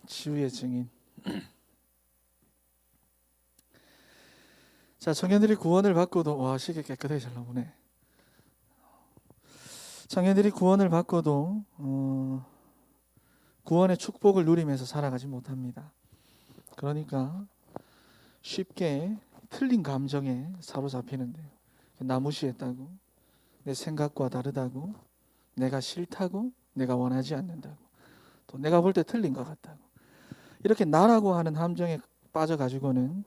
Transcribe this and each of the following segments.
치유의 증인. 자, 청년들이 구원을 받고도, 와, 시계 깨끗하게 잘 나오네. 청년들이 구원을 받고도 구원의 축복을 누리면서 살아가지 못합니다. 그러니까 쉽게 틀린 감정에 사로잡히는데요. 나무시했다고, 내 생각과 다르다고, 내가 싫다고, 내가 원하지 않는다고, 또 내가 볼 때 틀린 것 같다고, 이렇게 나라고 하는 함정에 빠져가지고는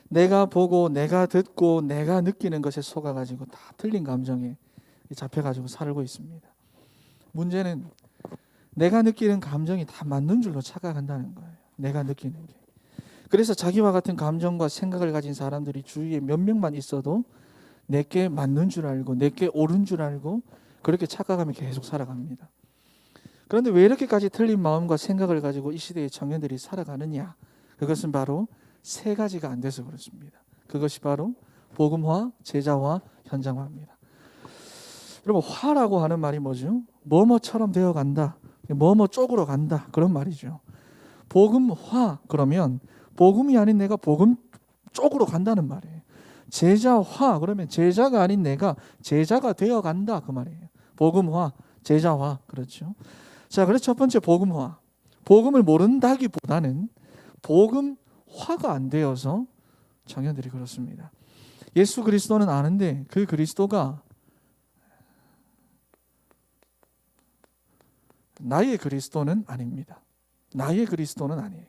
내가 보고 내가 듣고 내가 느끼는 것에 속아가지고 다 틀린 감정에 잡혀가지고 살고 있습니다. 문제는 내가 느끼는 감정이 다 맞는 줄로 착각한다는 거예요. 내가 느끼는 게. 그래서 자기와 같은 감정과 생각을 가진 사람들이 주위에 몇 명만 있어도 내게 맞는 줄 알고 내게 옳은 줄 알고 그렇게 착각하며 계속 살아갑니다. 그런데 왜 이렇게까지 틀린 마음과 생각을 가지고 이 시대의 청년들이 살아가느냐? 그것은 바로 세 가지가 안 돼서 그렇습니다. 그것이 바로 복음화, 제자화, 현장화입니다. 여러분, 화라고 하는 말이 뭐죠? 뭐뭐처럼 되어간다, 뭐뭐 쪽으로 간다, 그런 말이죠. 복음화 그러면 복음이 아닌 내가 복음 쪽으로 간다는 말이에요. 제자화 그러면 제자가 아닌 내가 제자가 되어간다, 그 말이에요. 복음화, 제자화, 그렇죠. 자, 그래서 첫 번째 복음화. 복음을 모른다기보다는 복음화가 안 되어서 청년들이 그렇습니다. 예수 그리스도는 아는데 그 그리스도가 나의 그리스도는 아닙니다. 나의 그리스도는 아니에요.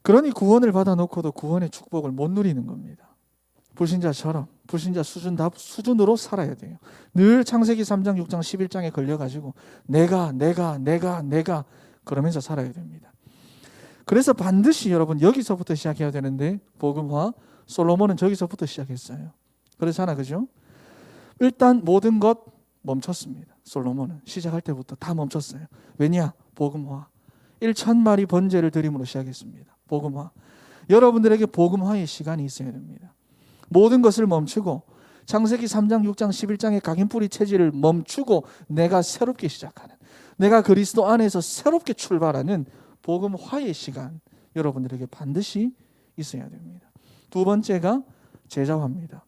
그러니 구원을 받아놓고도 구원의 축복을 못 누리는 겁니다. 불신자처럼 불신자 수준으로 살아야 돼요. 늘 창세기 3장, 6장, 11장에 걸려가지고 내가 그러면서 살아야 됩니다. 그래서 반드시 여러분 여기서부터 시작해야 되는데 복음화, 솔로몬은 저기서부터 시작했어요. 그렇잖아, 그죠? 일단 모든 것 멈췄습니다. 솔로몬은 시작할 때부터 다 멈췄어요. 왜냐? 복음화. 1,000마리 번제를 드림으로 시작했습니다. 복음화. 여러분들에게 복음화의 시간이 있어야 됩니다. 모든 것을 멈추고 창세기 3장, 6장, 11장의 각인뿌리 체질을 멈추고 내가 새롭게 시작하는, 내가 그리스도 안에서 새롭게 출발하는 복음화의 시간, 여러분들에게 반드시 있어야 됩니다. 두 번째가 제자화입니다.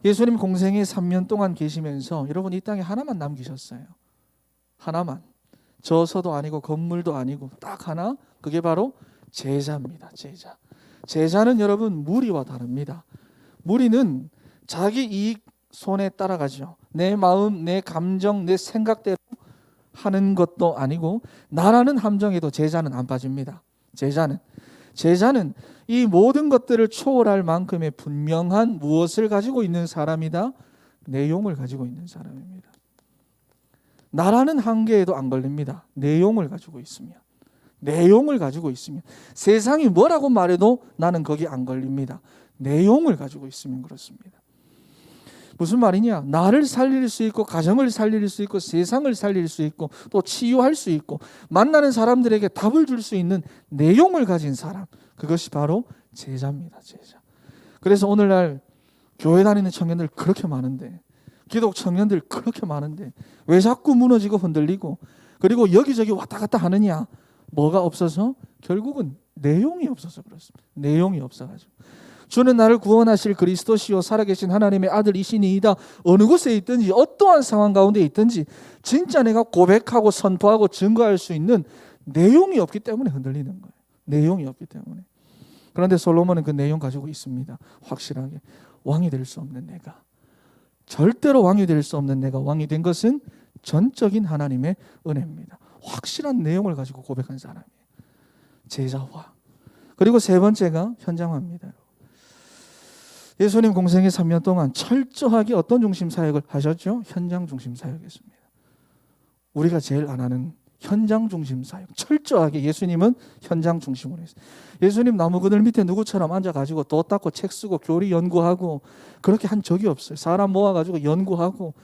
예수님 공생애 3년 동안 계시면서 여러분 이 땅에 하나만 남기셨어요. 하나만. 저서도 아니고 건물도 아니고 딱 하나, 그게 바로 제자입니다. 제자. 제자는 여러분 무리와 다릅니다. 무리는 자기 이익 손에 따라가죠. 내 마음, 내 감정, 내 생각대로 하는 것도 아니고 나라는 함정에도 제자는 안 빠집니다. 제자는 이 모든 것들을 초월할 만큼의 분명한 무엇을 가지고 있는 사람이다? 내용을 가지고 있는 사람입니다. 나라는 한계에도 안 걸립니다. 내용을 가지고 있으면. 세상이 뭐라고 말해도 나는 거기 안 걸립니다. 내용을 가지고 있으면 그렇습니다. 무슨 말이냐? 나를 살릴 수 있고 가정을 살릴 수 있고 세상을 살릴 수 있고 또 치유할 수 있고 만나는 사람들에게 답을 줄 수 있는 내용을 가진 사람, 그것이 바로 제자입니다. 제자. 그래서 오늘날 교회 다니는 청년들 그렇게 많은데, 기독 청년들 그렇게 많은데 왜 자꾸 무너지고 흔들리고 그리고 여기저기 왔다 갔다 하느냐? 뭐가 없어서? 결국은 내용이 없어서 그렇습니다. 내용이 없어가지고. 주는 나를 구원하실 그리스도시요 살아계신 하나님의 아들이시니이다. 어느 곳에 있든지 어떠한 상황 가운데 있든지 진짜 내가 고백하고 선포하고 증거할 수 있는 내용이 없기 때문에 흔들리는 거예요. 내용이 없기 때문에. 그런데 솔로몬은 그 내용 가지고 있습니다. 확실하게. 왕이 될 수 없는 내가, 절대로 왕이 될 수 없는 내가 왕이 된 것은 전적인 하나님의 은혜입니다. 확실한 내용을 가지고 고백한 사람이에요. 제자화. 그리고 세 번째가 현장화입니다. 예수님 공생애 3년 동안 철저하게 어떤 중심 사역을 하셨죠? 현장 중심 사역이었습니다. 우리가 제일 안 하는 현장 중심 사역. 철저하게 예수님은 현장 중심으로 했어요. 예수님 나무 그늘 밑에 누구처럼 앉아가지고 도 닦고 책 쓰고 교리 연구하고 그렇게 한 적이 없어요. 사람 모아가지고 연구하고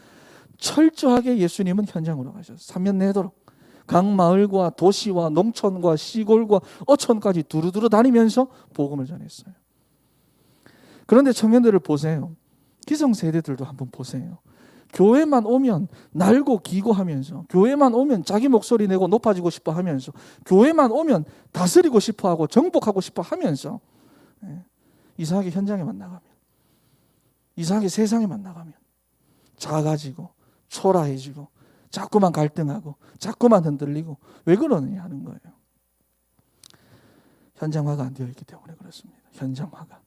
철저하게 예수님은 현장으로 가셨어요. 3년 내도록 각 마을과 도시와 농촌과 시골과 어촌까지 두루두루 다니면서 복음을 전했어요. 그런데 청년들을 보세요. 기성세대들도 한번 보세요. 교회만 오면 날고 기고 하면서, 교회만 오면 자기 목소리 내고 높아지고 싶어 하면서, 교회만 오면 다스리고 싶어 하고 정복하고 싶어 하면서, 이상하게 현장에만 나가면, 이상하게 세상에만 나가면 작아지고 초라해지고 자꾸만 갈등하고 자꾸만 흔들리고, 왜 그러느냐 하는 거예요. 현장화가 안 되어 있기 때문에 그렇습니다. 현장화가.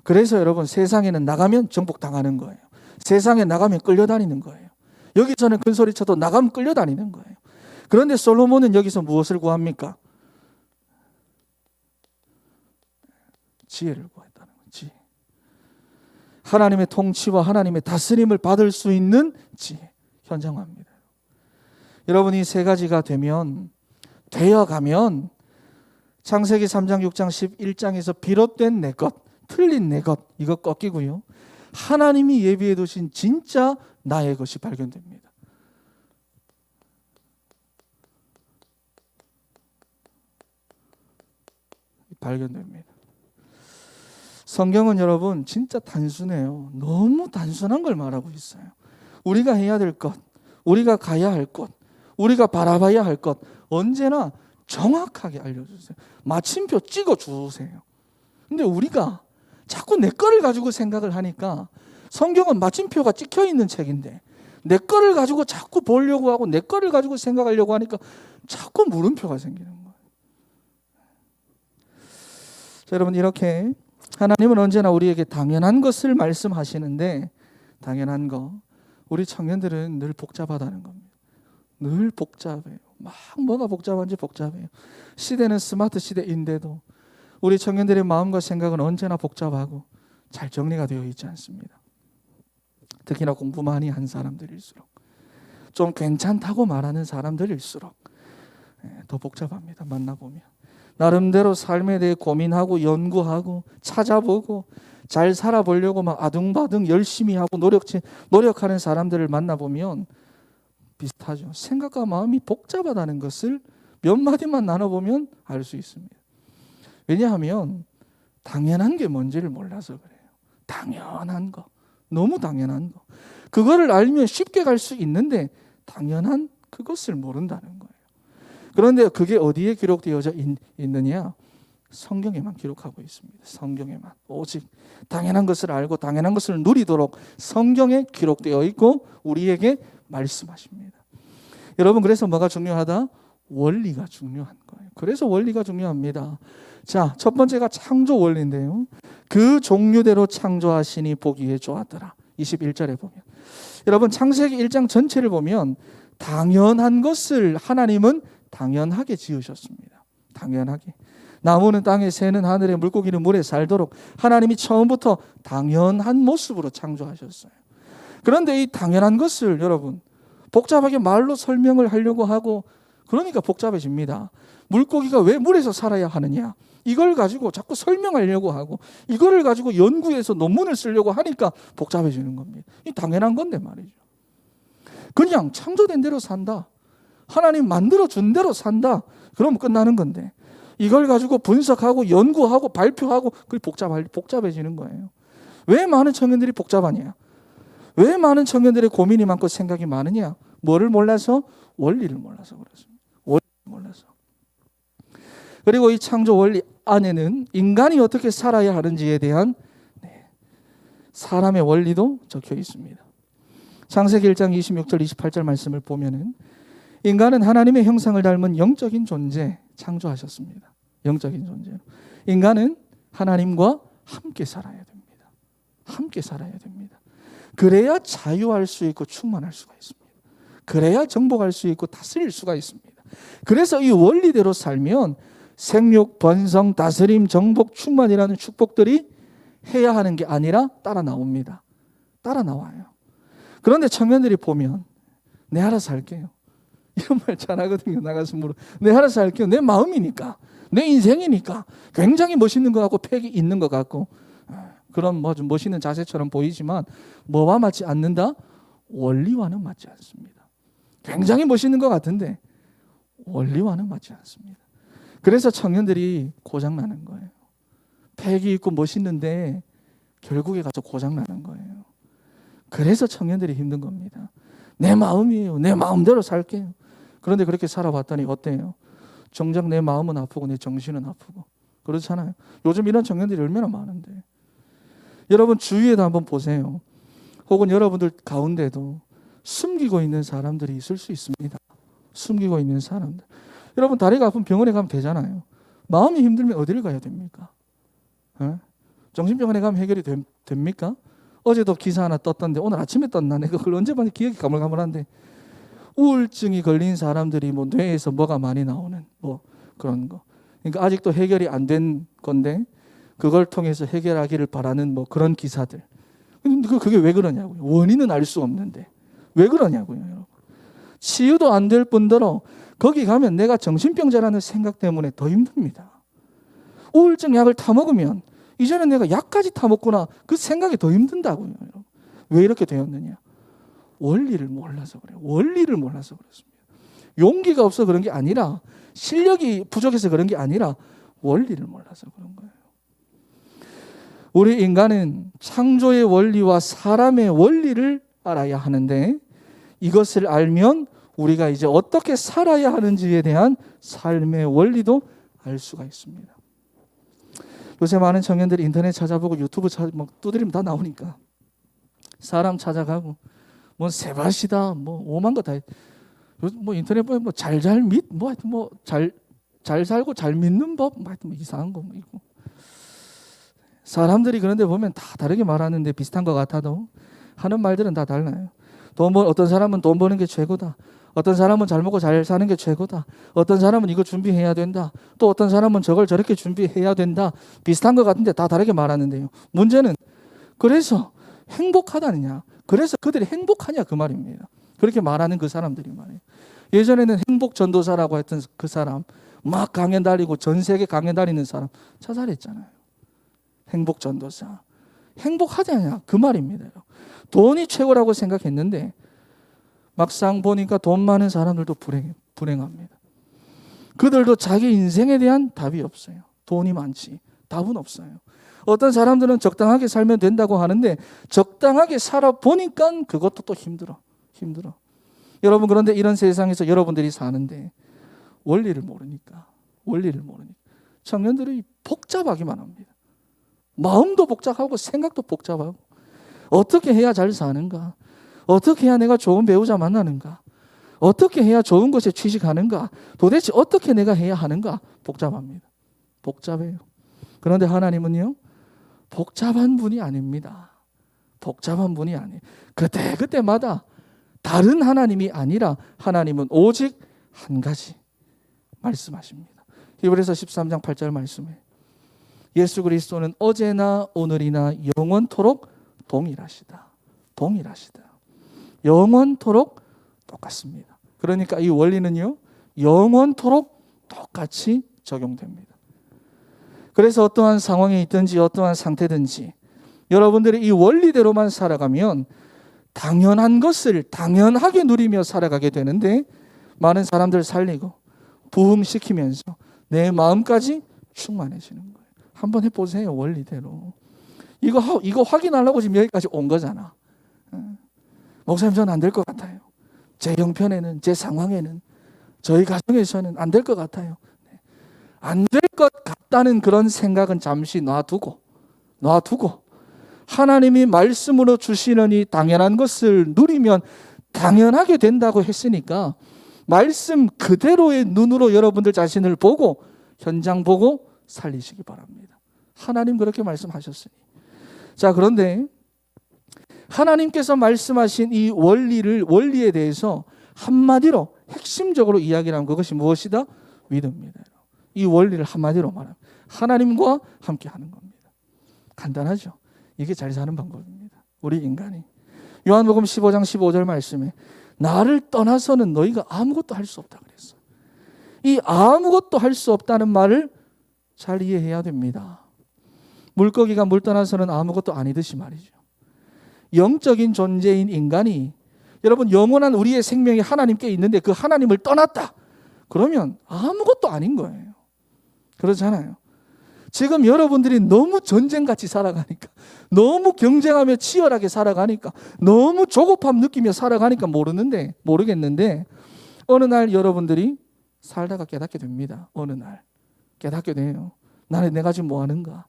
그래서 여러분, 세상에는 나가면 정복당하는 거예요. 세상에 나가면 끌려다니는 거예요. 여기서는 큰 소리 쳐도 나가면 끌려다니는 거예요. 그런데 솔로몬은 여기서 무엇을 구합니까? 지혜를 구했다는 거예요. 지혜. 하나님의 통치와 하나님의 다스림을 받을 수 있는 지혜. 현장화입니다. 여러분이 세 가지가 되어가면 창세기 3장, 6장, 11장에서 비롯된 내 것, 틀린 내 것, 이거 꺾이고요. 하나님이 예비해 두신 진짜 나의 것이 발견됩니다. 발견됩니다. 성경은 여러분 진짜 단순해요. 너무 단순한 걸 말하고 있어요. 우리가 해야 될 것, 우리가 가야 할 것, 우리가 바라봐야 할 것 언제나 정확하게 알려주세요. 마침표 찍어주세요. 근데 우리가 자꾸 내 거를 가지고 생각을 하니까, 성경은 마침표가 찍혀있는 책인데 내 거를 가지고 자꾸 보려고 하고 내 거를 가지고 생각하려고 하니까 자꾸 물음표가 생기는 거예요. 자, 여러분, 이렇게 하나님은 언제나 우리에게 당연한 것을 말씀하시는데, 당연한 거, 우리 청년들은 늘 복잡하다는 겁니다. 늘 복잡해요. 막 뭐가 복잡한지 복잡해요. 시대는 스마트 시대인데도 우리 청년들의 마음과 생각은 언제나 복잡하고 잘 정리가 되어 있지 않습니다. 특히나 공부 많이 한 사람들일수록, 좀 괜찮다고 말하는 사람들일수록 더 복잡합니다. 만나보면 나름대로 삶에 대해 고민하고 연구하고 찾아보고 잘 살아보려고 막 아둥바둥 열심히 하고 노력하는 사람들을 만나보면 비슷하죠. 생각과 마음이 복잡하다는 것을 몇 마디만 나눠보면 알 수 있습니다. 왜냐하면 당연한 게 뭔지를 몰라서 그래요. 당연한 거, 너무 당연한 거, 그거를 알면 쉽게 갈 수 있는데 당연한 그것을 모른다는 거예요. 그런데 그게 어디에 기록되어져 있느냐? 성경에만 기록하고 있습니다. 성경에만. 오직 당연한 것을 알고 당연한 것을 누리도록 성경에 기록되어 있고 우리에게 말씀하십니다. 여러분, 그래서 뭐가 중요하다? 원리가 중요한 거예요. 그래서 원리가 중요합니다. 자, 첫 번째가 창조 원리인데요. 그 종류대로 창조하시니 보기에 좋았더라. 21절에 보면, 여러분, 창세기 1장 전체를 보면 당연한 것을 하나님은 당연하게 지으셨습니다. 당연하게. 나무는 땅에, 새는 하늘에, 물고기는 물에 살도록 하나님이 처음부터 당연한 모습으로 창조하셨어요. 그런데 이 당연한 것을 여러분 복잡하게 말로 설명을 하려고 하고, 그러니까 복잡해집니다. 물고기가 왜 물에서 살아야 하느냐, 이걸 가지고 자꾸 설명하려고 하고, 이거를 가지고 연구해서 논문을 쓰려고 하니까 복잡해지는 겁니다. 이 당연한 건데 말이죠. 그냥 창조된 대로 산다, 하나님 만들어준 대로 산다, 그러면 끝나는 건데, 이걸 가지고 분석하고 연구하고 발표하고, 그게 복잡해지는 거예요. 왜 많은 청년들이 복잡하냐? 왜 많은 청년들의 고민이 많고 생각이 많으냐? 뭐를 몰라서? 원리를 몰라서 그렇습니다. 원리를 몰라서. 그리고 이 창조 원리 안에는 인간이 어떻게 살아야 하는지에 대한 사람의 원리도 적혀 있습니다. 창세기 1장 26절 28절 말씀을 보면은, 인간은 하나님의 형상을 닮은 영적인 존재 창조하셨습니다. 영적인 존재로. 인간은 하나님과 함께 살아야 됩니다. 함께 살아야 됩니다. 그래야 자유할 수 있고 충만할 수가 있습니다. 그래야 정복할 수 있고 다스릴 수가 있습니다. 그래서 이 원리대로 살면 생육, 번성, 다스림, 정복, 충만이라는 축복들이 해야 하는 게 아니라 따라 나옵니다. 따라 나와요. 그런데 청년들이 보면, 내 알아서 할게요, 이런 말 잘하거든요. 나가서 물어, 내 알아서 할게요. 내 마음이니까, 내 인생이니까. 굉장히 멋있는 것 같고 팩이 있는 것 같고, 그런 뭐 좀 멋있는 자세처럼 보이지만 뭐와 맞지 않는다? 원리와는 맞지 않습니다. 굉장히 멋있는 것 같은데 원리와는 맞지 않습니다. 그래서 청년들이 고장나는 거예요. 팩이 있고 멋있는데 결국에 가서 고장나는 거예요. 그래서 청년들이 힘든 겁니다. 내 마음이에요. 내 마음대로 살게요. 그런데 그렇게 살아봤더니 어때요? 정작 내 마음은 아프고 내 정신은 아프고 그렇잖아요. 요즘 이런 청년들이 얼마나 많은데. 여러분 주위에도 한번 보세요. 혹은 여러분들 가운데도 숨기고 있는 사람들이 있을 수 있습니다. 숨기고 있는 사람들. 여러분 다리가 아프면 병원에 가면 되잖아요. 마음이 힘들면 어디를 가야 됩니까? 정신병원에 가면 해결이 됩니까? 어제도 기사 하나 떴던데 오늘 아침에 떴나? 내가 그걸 언제 봤는지 기억이 가물가물한데 우울증이 걸린 사람들이 뭐 뇌에서 뭐가 많이 나오는 뭐 그런 거. 그러니까 아직도 해결이 안 된 건데 그걸 통해서 해결하기를 바라는 뭐 그런 기사들. 근데 그게 왜 그러냐고요. 원인은 알 수 없는데 왜 그러냐고요. 여러분. 치유도 안 될 뿐더러 거기 가면 내가 정신병자라는 생각 때문에 더 힘듭니다. 우울증 약을 타 먹으면 이제는 내가 약까지 타 먹구나 그 생각이 더 힘든다고요. 여러분. 왜 이렇게 되었느냐. 원리를 몰라서 그래요. 원리를 몰라서 그렇습니다. 용기가 없어 그런 게 아니라 실력이 부족해서 그런 게 아니라 원리를 몰라서 그런 거예요. 우리 인간은 창조의 원리와 사람의 원리를 알아야 하는데 이것을 알면 우리가 이제 어떻게 살아야 하는지에 대한 삶의 원리도 알 수가 있습니다. 요새 많은 청년들이 인터넷 찾아보고 유튜브 두드리면 다 나오니까 사람 찾아가고 뭐 세바시다 뭐 오만 거 다 뭐 인터넷 보면 뭐 잘 살고 잘 믿는 법 뭐 이상한 거 뭐 있고 사람들이 그런데 보면 다 다르게 말하는데 비슷한 것 같아도 하는 말들은 다 달라요. 어떤 사람은 돈 버는 게 최고다. 어떤 사람은 잘 먹고 잘 사는 게 최고다. 어떤 사람은 이거 준비해야 된다. 또 어떤 사람은 저걸 저렇게 준비해야 된다. 비슷한 것 같은데 다 다르게 말하는데요. 문제는 그래서 행복하다느냐. 그래서 그들이 행복하냐 그 말입니다. 그렇게 말하는 그 사람들이 말이에요. 예전에는 행복전도사라고 했던 그 사람 막 강연 달리고 전 세계 강연 다니는 사람 자살했잖아요. 행복전도사. 행복하냐냐 그 말입니다. 돈이 최고라고 생각했는데 막상 보니까 돈 많은 사람들도 불행합니다. 그들도 자기 인생에 대한 답이 없어요. 돈이 많지 답은 없어요. 어떤 사람들은 적당하게 살면 된다고 하는데 적당하게 살아보니까 그것도 또 힘들어. 여러분 그런데 이런 세상에서 여러분들이 사는데 원리를 모르니까 청년들이 복잡하기만 합니다. 마음도 복잡하고 생각도 복잡하고 어떻게 해야 잘 사는가? 어떻게 해야 내가 좋은 배우자 만나는가? 어떻게 해야 좋은 곳에 취직하는가? 도대체 어떻게 내가 해야 하는가? 복잡합니다. 복잡해요. 그런데 하나님은요. 복잡한 분이 아닙니다. 복잡한 분이 아니에요. 그때마다 다른 하나님이 아니라 하나님은 오직 한 가지 말씀하십니다. 히브리서 13장 8절 말씀에 예수 그리스도는 어제나 오늘이나 영원토록 동일하시다. 영원토록 똑같습니다. 그러니까 이 원리는요. 영원토록 똑같이 적용됩니다. 그래서 어떠한 상황에 있든지 어떠한 상태든지 여러분들이 이 원리대로만 살아가면 당연한 것을 당연하게 누리며 살아가게 되는데 많은 사람들 살리고 부흥시키면서 내 마음까지 충만해지는 거예요. 한번 해보세요. 원리대로. 이거 확인하려고 지금 여기까지 온 거잖아. 목사님 저는 안 될 것 같아요. 제 형편에는 제 상황에는 저희 가정에서는 안 될 것 같아요. 안 될 것 같다는 그런 생각은 잠시 놔두고 하나님이 말씀으로 주시는 이 당연한 것을 누리면 당연하게 된다고 했으니까 말씀 그대로의 눈으로 여러분들 자신을 보고 현장 보고 살리시기 바랍니다. 하나님 그렇게 말씀하셨으니. 자, 그런데 하나님께서 말씀하신 이 원리에 대해서 한마디로 핵심적으로 이야기를 하면 그것이 무엇이다? 믿음입니다. 이 원리를 한마디로 말하면 하나님과 함께 하는 겁니다. 간단하죠? 이게 잘 사는 방법입니다. 우리 인간이. 요한복음 15장 15절 말씀에 나를 떠나서는 너희가 아무것도 할 수 없다 그랬어요. 이 아무것도 할 수 없다는 말을 잘 이해해야 됩니다. 물고기가 물 떠나서는 아무것도 아니듯이 말이죠. 영적인 존재인 인간이 여러분 영원한 우리의 생명이 하나님께 있는데 그 하나님을 떠났다. 그러면 아무것도 아닌 거예요. 그렇잖아요. 지금 여러분들이 너무 전쟁같이 살아가니까, 너무 경쟁하며 치열하게 살아가니까, 너무 조급함 느끼며 살아가니까 모르겠는데 어느 날 여러분들이 살다가 깨닫게 됩니다. 어느 날 깨닫게 돼요. 나는 내가 지금 뭐 하는가?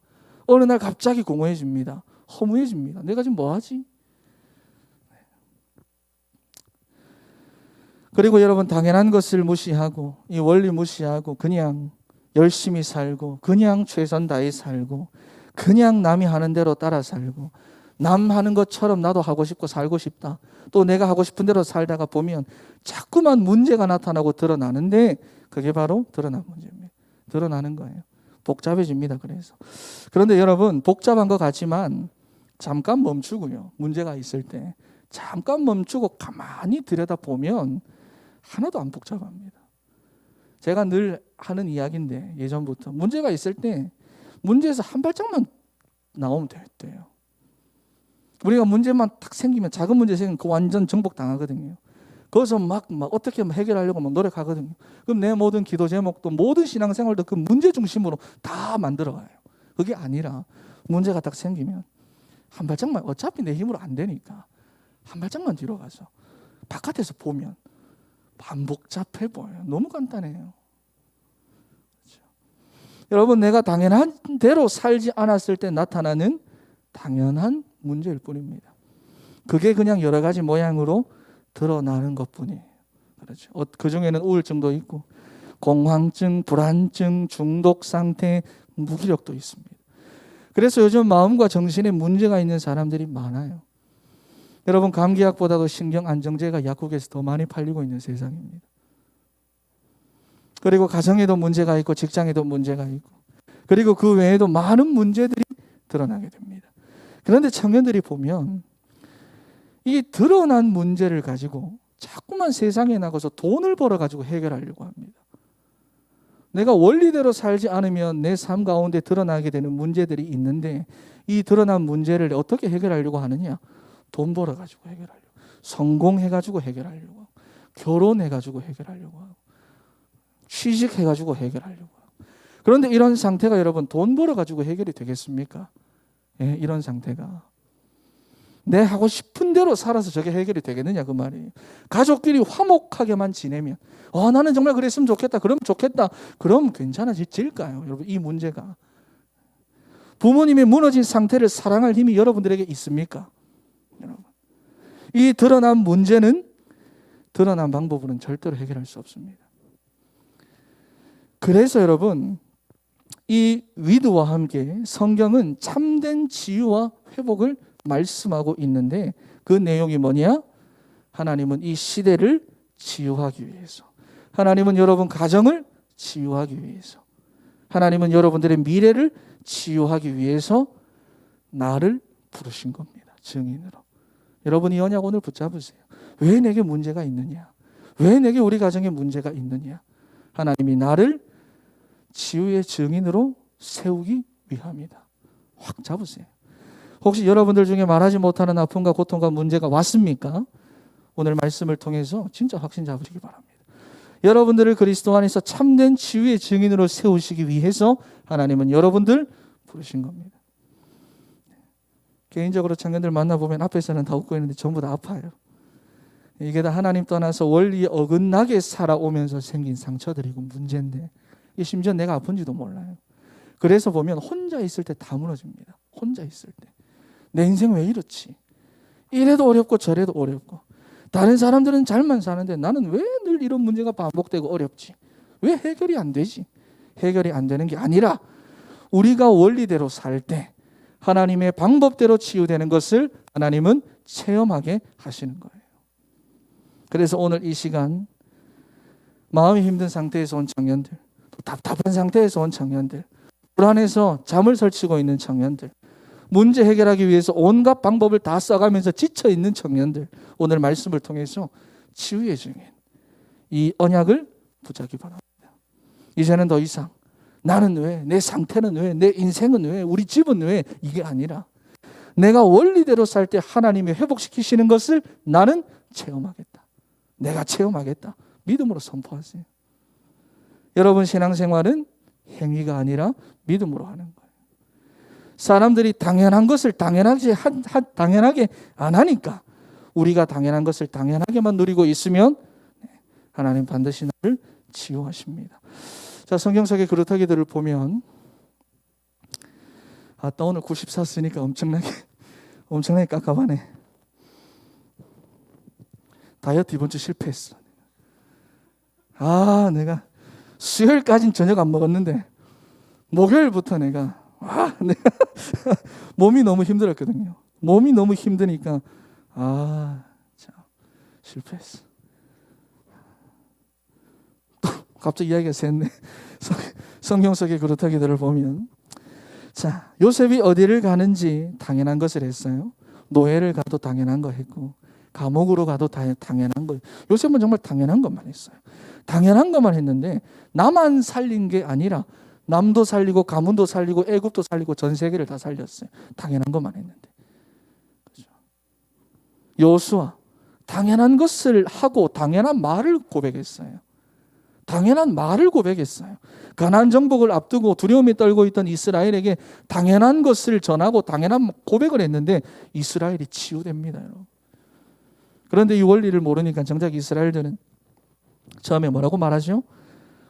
어느 날 갑자기 공허해집니다. 허무해집니다. 내가 지금 뭐 하지? 그리고 여러분, 당연한 것을 무시하고 이 원리 무시하고 그냥 열심히 살고 그냥 최선 다해 살고 그냥 남이 하는 대로 따라 살고 남 하는 것처럼 나도 하고 싶고 살고 싶다. 또 내가 하고 싶은 대로 살다가 보면 자꾸만 문제가 나타나고 드러나는데 그게 바로 드러난 문제입니다. 드러나는 거예요. 복잡해집니다. 그런데 여러분, 복잡한 것 같지만 잠깐 멈추고요. 문제가 있을 때 잠깐 멈추고 가만히 들여다보면 하나도 안 복잡합니다. 제가 늘 하는 이야기인데 예전부터 문제가 있을 때 문제에서 한 발짝만 나오면 돼요. 우리가 문제만 딱 생기면, 작은 문제 생기면 그 완전 정복당하거든요. 거기서 막 어떻게 해결하려고 막 노력하거든요. 그럼 내 모든 기도 제목도 모든 신앙생활도 그 문제 중심으로 다 만들어가요. 그게 아니라 문제가 딱 생기면 한 발짝만, 어차피 내 힘으로 안 되니까 한 발짝만 뒤로 가서 바깥에서 보면 안 복잡해 보여요. 너무 간단해요. 그렇죠? 여러분, 내가 당연한 대로 살지 않았을 때 나타나는 당연한 문제일 뿐입니다. 그게 그냥 여러 가지 모양으로 드러나는 것뿐이에요. 그렇죠. 그 중에는 우울증도 있고 공황증, 불안증, 중독 상태, 무기력도 있습니다. 그래서 요즘 마음과 정신에 문제가 있는 사람들이 많아요. 여러분, 감기약보다도 신경 안정제가 약국에서 더 많이 팔리고 있는 세상입니다. 그리고 가정에도 문제가 있고 직장에도 문제가 있고 그리고 그 외에도 많은 문제들이 드러나게 됩니다. 그런데 청년들이 보면 이 드러난 문제를 가지고 자꾸만 세상에 나가서 돈을 벌어가지고 해결하려고 합니다. 내가 원리대로 살지 않으면 내 삶 가운데 드러나게 되는 문제들이 있는데 이 드러난 문제를 어떻게 해결하려고 하느냐? 돈 벌어가지고 해결하려고, 성공해가지고 해결하려고 하고, 결혼해가지고 해결하려고 하고, 취직해가지고 해결하려고 하고. 그런데 이런 상태가 여러분, 돈 벌어가지고 해결이 되겠습니까? 예, 이런 상태가 내 하고 싶은 대로 살아서 저게 해결이 되겠느냐 그 말이에요. 가족끼리 화목하게만 지내면 나는 정말 그랬으면 좋겠다, 그러면 좋겠다, 그럼 괜찮아질까요? 여러분, 이 문제가 부모님의 무너진 상태를 사랑할 힘이 여러분들에게 있습니까? 여러분, 이 드러난 문제는 드러난 방법으로는 절대로 해결할 수 없습니다. 그래서 여러분, 이 위드와 함께 성경은 참된 치유와 회복을 말씀하고 있는데 그 내용이 뭐냐? 하나님은 이 시대를 치유하기 위해서, 하나님은 여러분 가정을 치유하기 위해서, 하나님은 여러분들의 미래를 치유하기 위해서 나를 부르신 겁니다. 증인으로. 여러분, 이 언약 오늘 붙잡으세요. 왜 내게 문제가 있느냐? 왜 내게 우리 가정에 문제가 있느냐? 하나님이 나를 치유의 증인으로 세우기 위함이다. 확 잡으세요. 혹시 여러분들 중에 말하지 못하는 아픔과 고통과 문제가 왔습니까? 오늘 말씀을 통해서 진짜 확신 잡으시기 바랍니다. 여러분들을 그리스도 안에서 참된 치유의 증인으로 세우시기 위해서 하나님은 여러분들 부르신 겁니다. 개인적으로 청년들 만나보면 앞에서는 다 웃고 있는데 전부 다 아파요. 이게 다 하나님 떠나서 원리에 어긋나게 살아오면서 생긴 상처들이고 문제인데 심지어 내가 아픈지도 몰라요. 그래서 보면 혼자 있을 때 다 무너집니다. 혼자 있을 때. 내 인생 왜 이렇지? 이래도 어렵고 저래도 어렵고 다른 사람들은 잘만 사는데 나는 왜 늘 이런 문제가 반복되고 어렵지? 왜 해결이 안 되지? 해결이 안 되는 게 아니라 우리가 원리대로 살 때 하나님의 방법대로 치유되는 것을 하나님은 체험하게 하시는 거예요. 그래서 오늘 이 시간 마음이 힘든 상태에서 온 청년들, 또 답답한 상태에서 온 청년들, 불안해서 잠을 설치고 있는 청년들, 문제 해결하기 위해서 온갖 방법을 다 써가면서 지쳐있는 청년들, 오늘 말씀을 통해서 치유의 증인, 이 언약을 붙잡기 바랍니다. 이제는 더 이상 나는 왜, 내 상태는 왜, 내 인생은 왜, 우리 집은 왜, 이게 아니라 내가 원리대로 살 때 하나님이 회복시키시는 것을 나는 체험하겠다. 내가 체험하겠다. 믿음으로 선포하세요. 여러분 신앙생활은 행위가 아니라 믿음으로 하는 거예요. 사람들이 당연한 것을 당연하게 안 하니까 우리가 당연한 것을 당연하게만 누리고 있으면 하나님 반드시 나를 치유하십니다. 자, 성경 속의 그렇다기들을 보면 또 오늘 94 쓰니까 엄청나게 깝깝하네. 다이어트 이번 주 실패했어. 내가 수요일까지는 저녁 안 먹었는데 목요일부터 내가 몸이 너무 힘들었거든요. 몸이 너무 힘드니까 실패했어. 또 갑자기 이야기가 샜네. 성경 속의 그렇다기들을 보면 자, 요셉이 어디를 가는지 당연한 것을 했어요. 노예를 가도 당연한 거 했고 감옥으로 가도 당연한 거. 요셉은 정말 당연한 것만 했어요. 당연한 것만 했는데 나만 살린 게 아니라 남도 살리고 가문도 살리고 애굽도 살리고 전 세계를 다 살렸어요. 당연한 것만 했는데. 그렇죠? 여호수아 당연한 것을 하고 당연한 말을 고백했어요. 당연한 말을 고백했어요. 가나안 정복을 앞두고 두려움에 떨고 있던 이스라엘에게 당연한 것을 전하고 당연한 고백을 했는데 이스라엘이 치유됩니다. 여러분. 그런데 이 원리를 모르니까 정작 이스라엘들은 처음에 뭐라고 말하죠?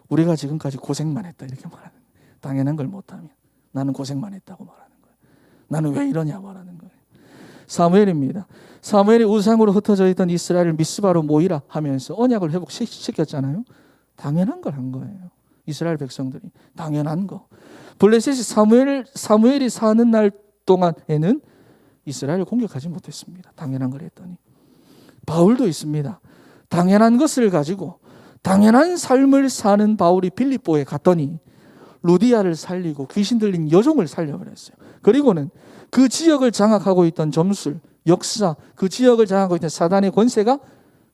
우리가 지금까지 고생만 했다 이렇게 말하는 거예요. 당연한 걸 못하면 나는 고생만 했다고 말하는 거예요. 나는 왜 이러냐 말하는 거예요. 사무엘입니다. 사무엘이 우상으로 흩어져 있던 이스라엘을 미스바로 모이라 하면서 언약을 회복시켰잖아요. 당연한 걸 한 거예요. 이스라엘 백성들이 당연한 거. 블레셋이 사무엘이 사는 날 동안에는 이스라엘을 공격하지 못했습니다. 당연한 걸 했더니. 바울도 있습니다. 당연한 것을 가지고 당연한 삶을 사는 바울이 빌립보에 갔더니 루디아를 살리고 귀신 들린 여종을 살려버렸어요. 그리고는 그 지역을 장악하고 있던 점술, 역사, 그 지역을 장악하고 있던 사단의 권세가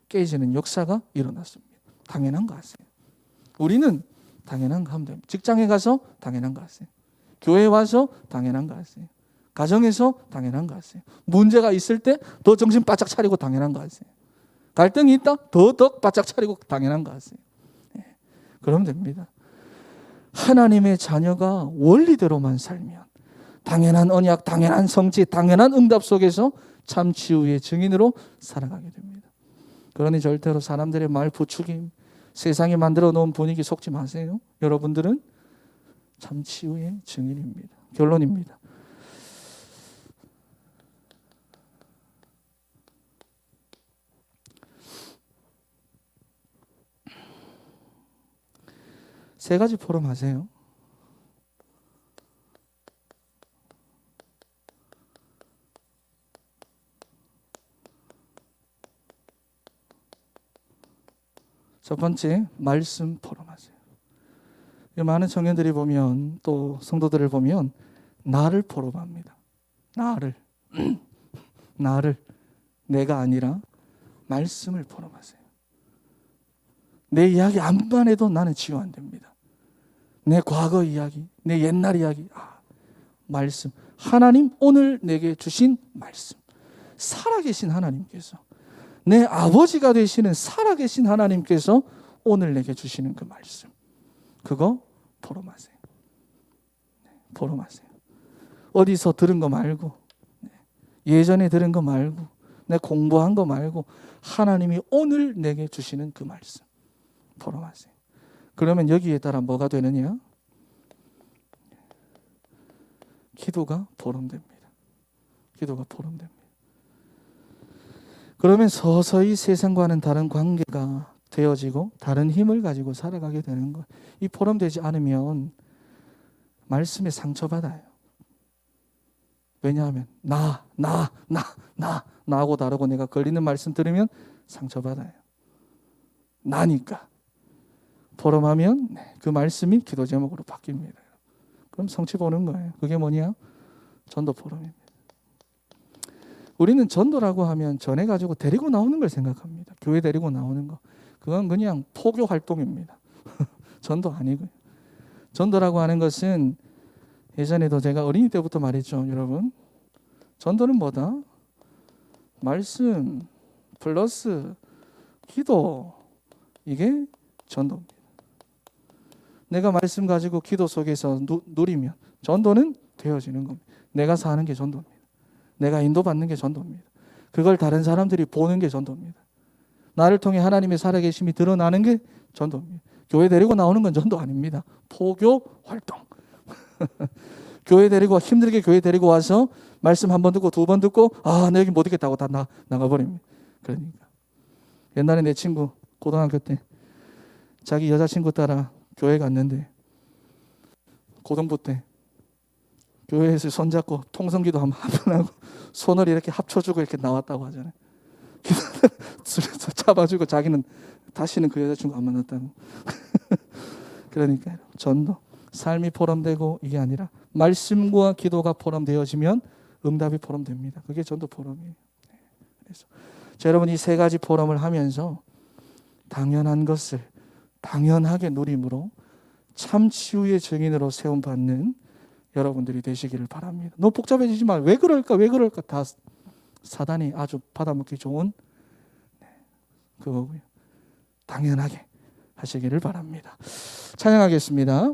깨지는 역사가 일어났습니다. 당연한 거 하세요. 우리는 당연한 거 하면 됩니다. 직장에 가서 당연한 거 하세요. 교회에 와서 당연한 거 하세요. 가정에서 당연한 거 하세요. 문제가 있을 때 더 정신 바짝 차리고 당연한 거 하세요. 갈등이 있다? 더 바짝 차리고 당연한 거 하세요. 그러면 됩니다. 하나님의 자녀가 원리대로만 살면 당연한 언약, 당연한 성취, 당연한 응답 속에서 참 치유의 증인으로 살아가게 됩니다. 그러니 절대로 사람들의 말 부추김, 세상이 만들어 놓은 분위기 속지 마세요. 여러분들은 참 치유의 증인입니다. 결론입니다. 세 가지 포럼하세요. 첫 번째, 말씀 포럼하세요. 많은 청년들이 보면 또 성도들을 보면 나를 포럼합니다. 나를 내가 아니라 말씀을 포럼하세요. 내 이야기 암만 해도 나는 치유 안 됩니다. 내 과거 이야기, 내 옛날 이야기, 말씀. 하나님 오늘 내게 주신 말씀. 살아계신 하나님께서, 내 아버지가 되시는 살아계신 하나님께서 오늘 내게 주시는 그 말씀. 그거 포럼하세요. 포럼하세요. 어디서 들은 거 말고, 예전에 들은 거 말고, 내 공부한 거 말고 하나님이 오늘 내게 주시는 그 말씀. 포럼하세요. 그러면 여기에 따라 뭐가 되느냐? 기도가 포럼됩니다. 기도가 포럼됩니다. 그러면 서서히 세상과는 다른 관계가 되어지고 다른 힘을 가지고 살아가게 되는 거예요. 이 포럼되지 않으면 말씀에 상처받아요. 왜냐하면 나하고 다르고 내가 걸리는 말씀 들으면 상처받아요. 나니까. 포럼하면 그 말씀이 기도 제목으로 바뀝니다. 그럼 성취 보는 거예요. 그게 뭐냐? 전도 포럼입니다. 우리는 전도라고 하면 전해가지고 데리고 나오는 걸 생각합니다. 교회 데리고 나오는 거. 그건 그냥 포교 활동입니다. 전도 아니고요. 전도라고 하는 것은 예전에도 제가 어린이 때부터 말했죠. 여러분. 전도는 뭐다? 말씀 플러스 기도. 이게 전도입니다. 내가 말씀 가지고 기도 속에서 누리면 전도는 되어지는 겁니다. 내가 사는 게 전도입니다. 내가 인도받는 게 전도입니다. 그걸 다른 사람들이 보는 게 전도입니다. 나를 통해 하나님의 살아계심이 드러나는 게 전도입니다. 교회 데리고 나오는 건 전도 아닙니다. 포교 활동. 교회 데리고 힘들게 교회 데리고 와서 말씀 한 번 듣고 두 번 듣고 나 여기 못 있겠다고 다 나가버립니다. 그러니까 옛날에 내 친구 고등학교 때 자기 여자친구 따라 교회 갔는데 고등부 때 교회에서 손잡고 통성기도 한번 하고 손을 이렇게 합쳐주고 이렇게 나왔다고 하잖아요. 잡아주고 자기는 다시는 그 여자친구 안 만났다고. 그러니까 전도, 삶이 포럼되고 이게 아니라 말씀과 기도가 포럼되어지면 응답이 포럼됩니다. 그게 전도 포럼이에요. 그래서 여러분 이 세 가지 포럼을 하면서 당연한 것을 당연하게 누림으로 참 치유의 증인으로 세움받는 여러분들이 되시기를 바랍니다. 너무 복잡해지지 말. 왜 그럴까? 다 사단이 아주 받아먹기 좋은 그거고요. 당연하게 하시기를 바랍니다. 찬양하겠습니다.